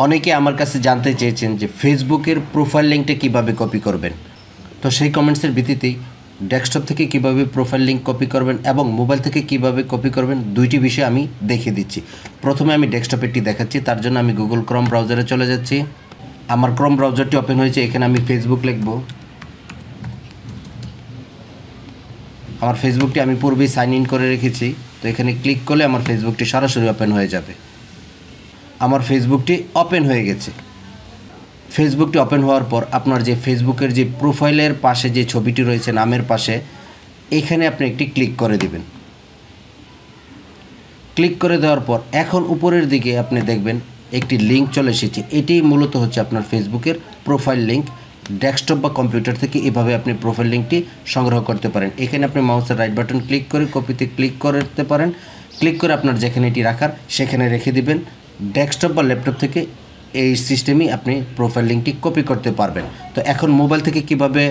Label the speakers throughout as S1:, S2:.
S1: অনেকে আমার কাছে জানতে চেয়েছেন যে ফেসবুকের প্রোফাইল লিঙ্কটা কীভাবে কপি করবেন। তো সেই কমেন্টসের ভিত্তিতেই ডেস্কটপ থেকে কীভাবে প্রোফাইল লিঙ্ক কপি করবেন এবং মোবাইল থেকে কীভাবে কপি করবেন দুইটি বিষয় আমি দেখিয়ে দিচ্ছি। প্রথমে আমি ডেস্কটপেরটি দেখাচ্ছি, তার জন্য আমি গুগল ক্রোম ব্রাউজারে চলে যাচ্ছি। আমার ক্রোম ব্রাউজারটি ওপেন হয়েছে, এখানে আমি ফেসবুক লিখব। আমার ফেসবুকটি আমি পূর্বেই সাইন ইন করে রেখেছি, তো এখানে ক্লিক করলে আমার ফেসবুকটি সরাসরি ওপেন হয়ে যাবে। আমার ফেসবুকটি ওপেন হয়ে গেছে। ফেসবুকটি ওপেন হওয়ার পর আপনার যে ফেসবুকের যে প্রোফাইলের পাশে যে ছবিটি রয়েছে নামের পাশে, এখানে আপনি একটি ক্লিক করে দিবেন। ক্লিক করে দেওয়ার পর এখন উপরের দিকে আপনি দেখবেন একটি লিঙ্ক চলে এসেছে। এটি মূলত হচ্ছে আপনার ফেসবুকের প্রোফাইল লিঙ্ক। ডেস্কটপ বা কম্পিউটার থেকে এভাবে আপনি প্রোফাইল লিঙ্কটি সংগ্রহ করতে পারেন। এখানে আপনি মাউসের রাইট বাটন ক্লিক করে কপিতে ক্লিক করতে পারেন। ক্লিক করে আপনার যেখানে এটি রাখার সেখানে রেখে দিবেন। ডেস্কটপ বা ল্যাপটপ থেকে এই সিস্টেমেই আপনি প্রোফাইল লিঙ্কটি কপি করতে পারবেন। তো এখন মোবাইল থেকে কিভাবে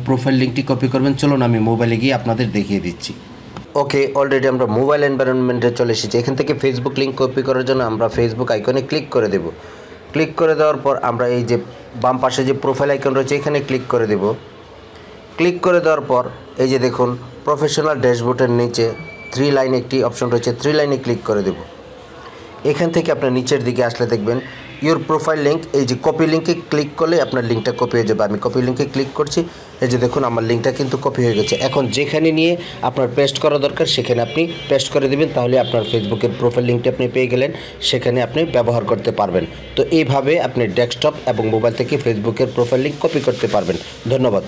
S1: প্রোফাইল লিঙ্কটি কপি করবেন চলুন আমি মোবাইলে গিয়ে আপনাদের দেখিয়ে দিচ্ছি। ওকে, অলরেডি আমরা মোবাইল এনভায়রনমেন্টে চলে এসেছি। এখান থেকে ফেসবুক লিঙ্ক কপি করার জন্য আমরা ফেসবুক আইকনে ক্লিক করে দেব। ক্লিক করে দেওয়ার পর আমরা এই যে বাম পাশে যে প্রোফাইল আইকন রয়েছে এখানে ক্লিক করে দেব। ক্লিক করে দেওয়ার পর এই যে দেখুন প্রফেশনাল ড্যাশবোর্ডের নিচে 3 লাইন একটি অপশন রয়েছে, 3 লাইনে ক্লিক করে দেব। এখান থেকে আপনার নিচের দিকে আসলে দেখবেন ইউর প্রোফাইল লিঙ্ক, এই যে কপি লিঙ্কে ক্লিক করলে আপনার লিঙ্কটা কপি হয়ে যাবে। আমি কপি লিঙ্কে ক্লিক করছি, এই যে দেখুন আমার লিঙ্কটা কিন্তু কপি হয়ে গেছে। এখন যেখানে নিয়ে আপনার পেস্ট করা দরকার সেখানে আপনি পেস্ট করে দেবেন, তাহলে আপনার ফেসবুকের প্রোফাইল লিঙ্কটি আপনি পেয়ে গেলেন, সেখানে আপনি ব্যবহার করতে পারবেন। তো এইভাবে আপনি ডেস্কটপ এবং মোবাইল থেকে ফেসবুকের প্রোফাইল লিঙ্ক কপি করতে পারবেন। ধন্যবাদ।